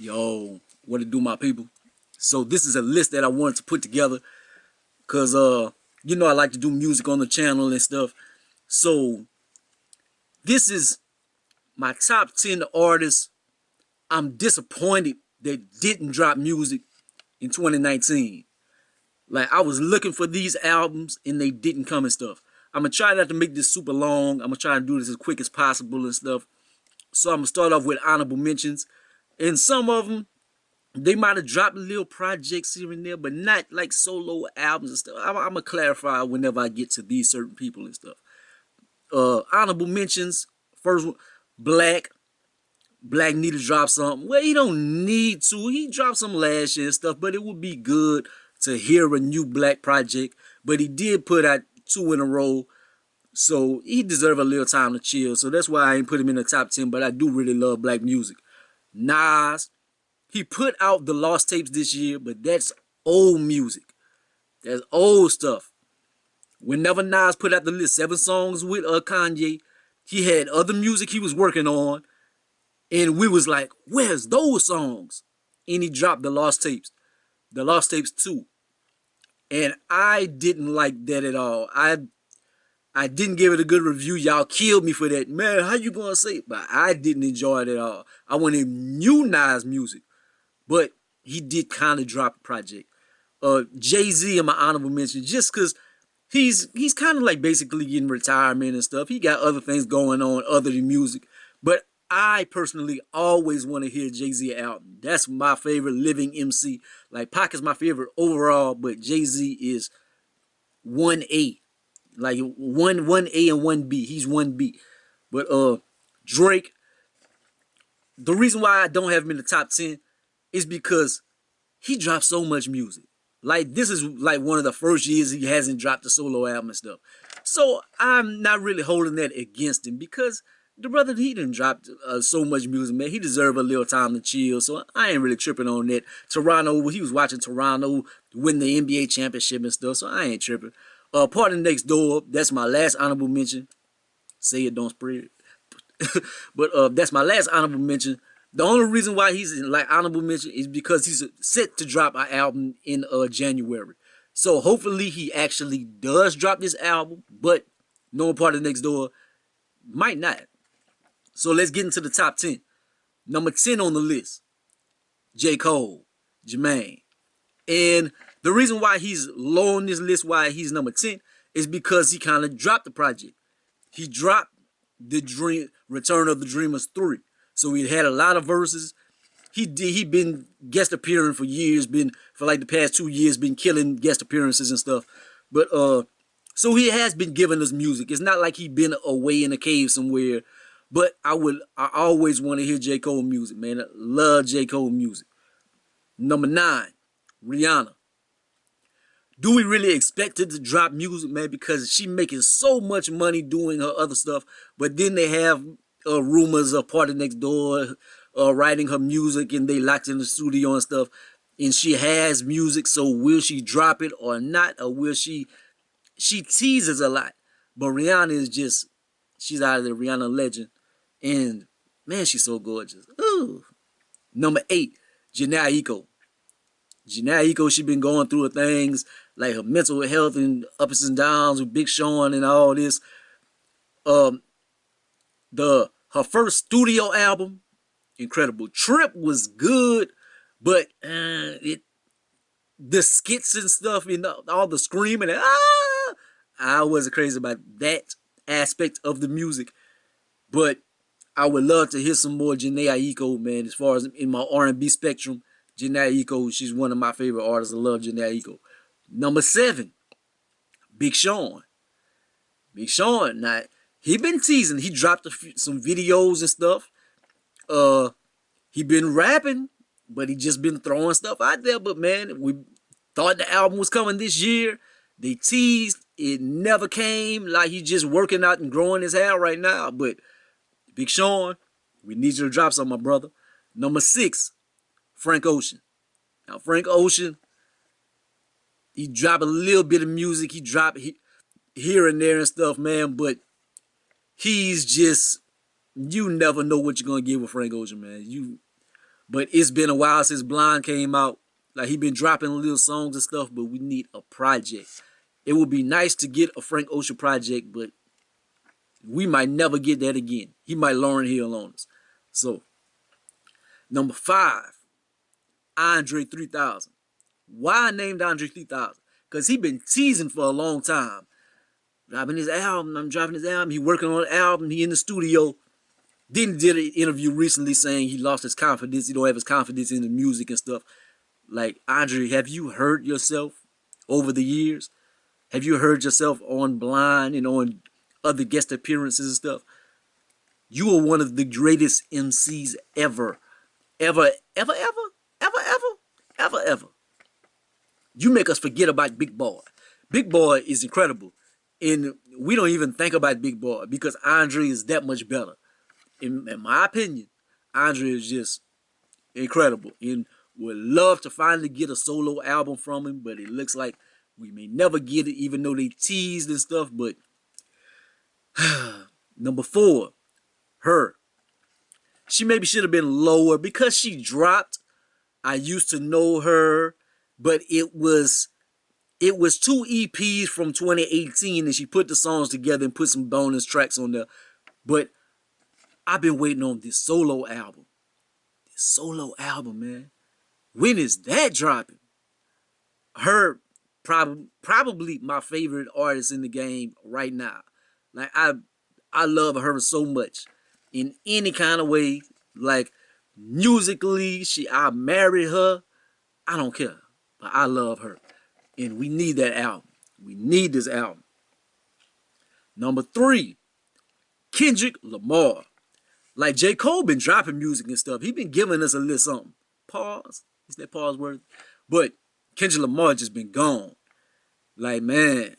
Yo, what it do, my people? So this is a list that I wanted to put together because I like to do music on the channel and stuff. So this is my top 10 artists I'm disappointed that didn't drop music in 2019. Like, I was looking for these albums and they didn't come and stuff. I'm gonna try not to make this super long. I'm gonna try to do this as quick as possible and stuff. So I'm gonna start off with honorable mentions. And some of them, they might have dropped little projects here and there, but not like solo albums and stuff. I'm gonna clarify whenever I get to these certain people and stuff. Honorable mentions. First one, Black. Black need to drop something. Well, he don't need to. He dropped some last year and stuff, but it would be good to hear a new Black project. But he did put out two in a row, so he deserves a little time to chill. So that's why I ain't put him in the top 10. But I do really love Black music. Nas, he put out the Lost Tapes this year, but that's old music. That's old stuff. Whenever Nas put out the list, 7 songs with Kanye, he had other music he was working on, and we was like, where's those songs? And he dropped the Lost Tapes. The Lost Tapes 2. And I didn't like that at all. I didn't give it a good review. Y'all killed me for that. Man, how you gonna say it? But I didn't enjoy it at all. I wanted new Nas music. But he did kind of drop a project. Jay-Z in my honorable mention, just because he's kind of like basically getting retirement and stuff. He got other things going on other than music. But I personally always want to hear Jay-Z album. That's my favorite living MC. Like, Pac is my favorite overall, but Jay-Z is 1A. Like, one A and 1B. He's 1B. But Drake, the reason why I don't have him in the top 10 is because he dropped so much music. Like, this is like one of the first years he hasn't dropped a solo album and stuff. So I'm not really holding that against him because the brother, he didn't drop so much music, man. He deserved a little time to chill. So I ain't really tripping on that. Toronto, he was watching Toronto win the NBA championship and stuff. So I ain't tripping. Party Next Door, that's my last honorable mention. Say it, don't spread it. But that's my last honorable mention. The only reason why he's in like honorable mention is because he's set to drop an album in January. So hopefully he actually does drop this album, but no Party Next Door might not. So let's get into the top 10. Number 10 on the list, J. Cole, Jermaine. And the reason why he's low on this list, why he's number 10, is because he kind of dropped the project. He dropped the Return of the Dreamers 3. So he had a lot of verses. He been guest appearing for years, been for like the past 2 years, been killing guest appearances and stuff. But so he has been giving us music. It's not like he been away in a cave somewhere. But I always want to hear J. Cole music, man. I love J. Cole music. Number 9, Rihanna. Do we really expect her to drop music, man? Because she making so much money doing her other stuff. But then they have rumors of Party Next Door writing her music and they locked in the studio and stuff. And she has music, so will she drop it or not? Or will she teases a lot. But Rihanna is just, she's out of the Rihanna legend. And man, she's so gorgeous. Ooh. Number 8, Jhené Aiko. Jhené Aiko, she been going through her things, like her mental health and ups and downs with Big Sean and all this. Her first studio album, incredible. Trip was good, but the skits and stuff and all the screaming and I wasn't crazy about that aspect of the music. But I would love to hear some more Jhené Aiko, man. As far as in my R&B spectrum, Jhené Aiko, she's one of my favorite artists. I love Jhené Aiko. Number 7, Big Sean. Big Sean, now, he been teasing. He dropped some videos and stuff. He been rapping, but he just been throwing stuff out there. But man, we thought the album was coming this year. They teased. It never came. Like, he's just working out and growing his hair right now. But Big Sean, we need you to drop something, my brother. Number 6, Frank Ocean. Now, Frank Ocean, he dropped a little bit of music. He dropped here and there and stuff, man. But he's just, you never know what you're going to get with Frank Ocean, man. But it's been a while since Blind came out. Like he been dropping little songs and stuff, but we need a project. It would be nice to get a Frank Ocean project, but we might never get that again. He might Lauryn Hill on us. So, number 5, Andre 3000. Why I named Andre 3000? Because he been teasing for a long time. Dropping his album, I'm dropping his album. He working on an album. He in the studio. Then did an interview recently saying he lost his confidence. He don't have his confidence in the music and stuff. Like, Andre, have you heard yourself over the years? Have you heard yourself on Blind and on other guest appearances and stuff? You are one of the greatest MCs ever. Ever, ever, ever, ever, ever, ever, ever. You make us forget about Big Boy. Big Boy is incredible. And we don't even think about Big Boy because Andre is that much better. In my opinion, Andre is just incredible. And would love to finally get a solo album from him, but it looks like we may never get it, even though they teased and stuff. But number 4, h.e.r. She maybe should have been lower because she dropped I Used to Know Her, but it was 2 EPs from 2018, and she put the songs together and put some bonus tracks on there. But I've been waiting on this solo album. This solo album, man. When is that dropping? Her probably my favorite artist in the game right now. Like I love her so much in any kind of way. Like musically, I marry her. I don't care, but I love her, and we need that album. We need this album. Number 3, Kendrick Lamar. Like J. Cole been dropping music and stuff. He been giving us a little something. Pause. Is that pause word? But Kendrick Lamar just been gone. Like, man,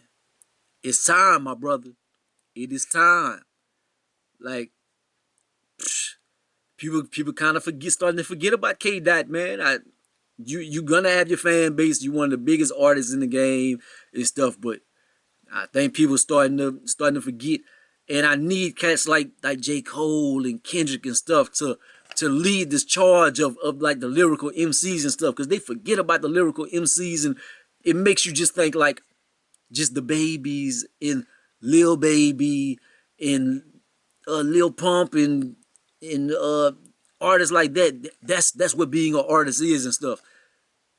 it's time, my brother. It is time. Like, people kind of starting to forget about K. Dot, man. You gonna have your fan base. You one of the biggest artists in the game and stuff, but I think people starting to forget. And I need cats like J. Cole and Kendrick and stuff to lead this charge of like the lyrical MCs and stuff, because they forget about the lyrical MCs, and it makes you just think like just the babies and Lil Baby and Lil Pump and artists like that. That's what being an artist is and stuff.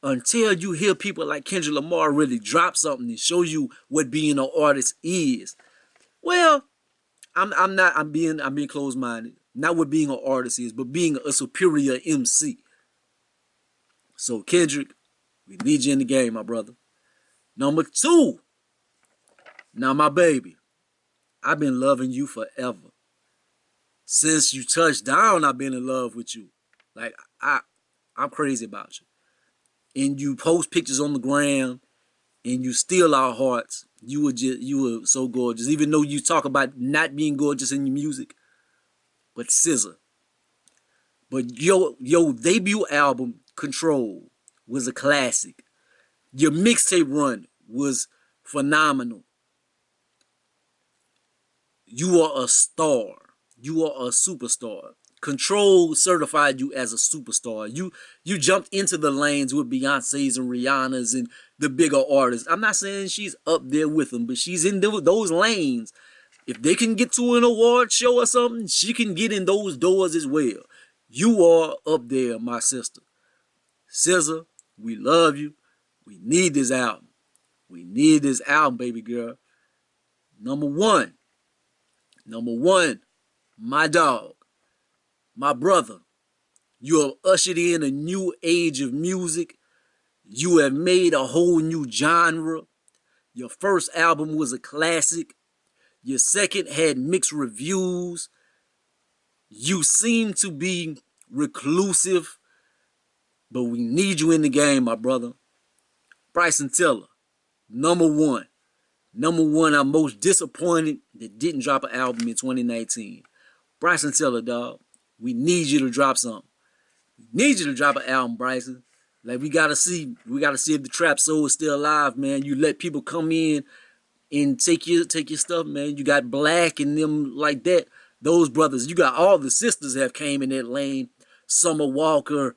Until you hear people like Kendrick Lamar really drop something and show you what being an artist is. Well, I'm being closed-minded. Not what being an artist is, but being a superior MC. So Kendrick, we need you in the game, my brother. Number 2. Now, my baby, I've been loving you forever. Since you touched down, I've been in love with you. Like I'm crazy about you. And you post pictures on the gram, and you steal our hearts. You were so gorgeous. Even though you talk about not being gorgeous in your music, but SZA. But your debut album, Control, was a classic. Your mixtape run was phenomenal. You are a star. You are a superstar. Control certified you as a superstar. You jumped into the lanes with Beyonce's and Rihanna's and the bigger artists. I'm not saying she's up there with them, but she's in those lanes. If they can get to an award show or something, she can get in those doors as well. You are up there, my sister. SZA, we love you. We need this album. We need this album, baby girl. Number one, my dog, my brother. You have ushered in a new age of music. You have made a whole new genre. Your first album was a classic. Your second had mixed reviews. You seem to be reclusive, but we need you in the game, my brother. Bryson Tiller, number one. Number one, I'm most disappointed that didn't drop an album in 2019. Bryson Tiller, dog, we need you to drop something. We need you to drop an album, Bryson. Like, we gotta see if the trap soul is still alive, man. You let people come in and take your stuff, man. You got Black and them like that. Those brothers. You got all the sisters have came in that lane. Summer Walker,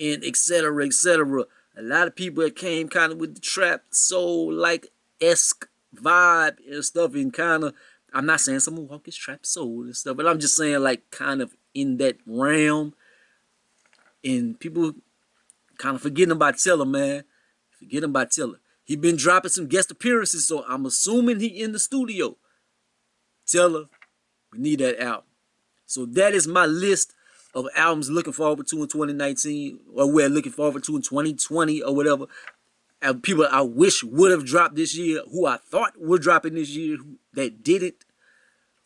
and etc. etc. A lot of people that came kind of with the trap soul like esque vibe and stuff, and kind of, I'm not saying someone walk his trap soul and stuff, but I'm just saying like kind of in that realm. And people kind of forgetting about Tiller, man. Forgetting about Tiller. He been dropping some guest appearances, so I'm assuming he in the studio. Tiller, we need that album. So that is my list of albums looking forward to in 2019, or we're looking forward to in 2020 or whatever. And people I wish would have dropped this year, who I thought were dropping this year, that didn't.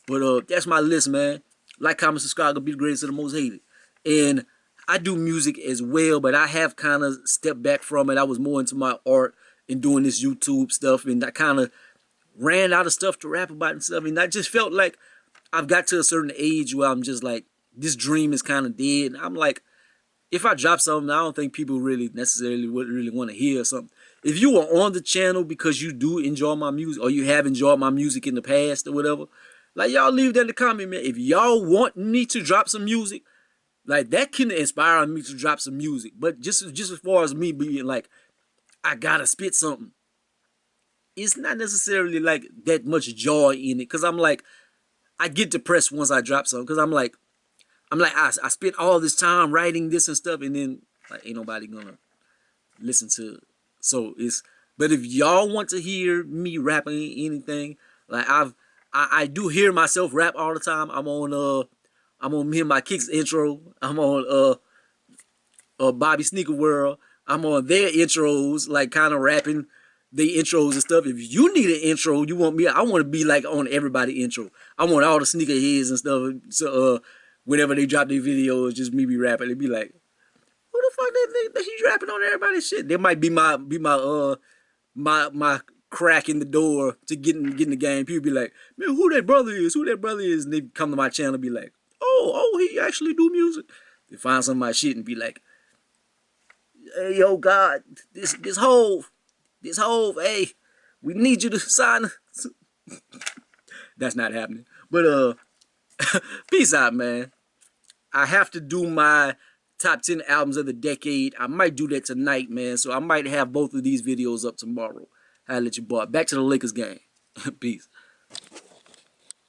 But that's my list, man. Like, comment, subscribe, be the greatest of the most hated. And I do music as well, but I have kind of stepped back from it. I was more into my art and doing this YouTube stuff, and I kind of ran out of stuff to rap about and stuff. And I just felt like I've got to a certain age where I'm just like, this dream is kind of dead. And I'm like, if I drop something, I don't think people really necessarily would really want to hear something. If you are on the channel because you do enjoy my music, or you have enjoyed my music in the past or whatever, like, y'all leave that in the comment, man. If y'all want me to drop some music, like, that can inspire me to drop some music. But just as far as me being like, I gotta spit something, it's not necessarily like that much joy in it. Cause I'm like, I get depressed once I drop something. Cause I'm like, I spent all this time writing this and stuff, and then like ain't nobody gonna listen to it. So it's, but if y'all want to hear me rapping anything, like I do hear myself rap all the time. I'm on me and my Kicks intro. I'm on Bobby Sneaker World. I'm on their intros, like kind of rapping the intros and stuff. If you need an intro, you want me, I want to be like on everybody intro. I want all the sneaker heads and stuff. So whenever they drop their videos, just me be rapping. They be like, who the fuck that he's rapping on everybody's shit? That might be my crack in the door to get in the game. People be like, man, who that brother is? Who that brother is? And they come to my channel and be like, oh, he actually do music. They find some of my shit and be like, hey, yo, God, this Hove, hey, we need you to sign. That's not happening. But peace out, man. I have to do my top 10 albums of the decade. I might do that tonight, man. So I might have both of these videos up tomorrow. I'll let you boy. Back to the Lakers game. Peace.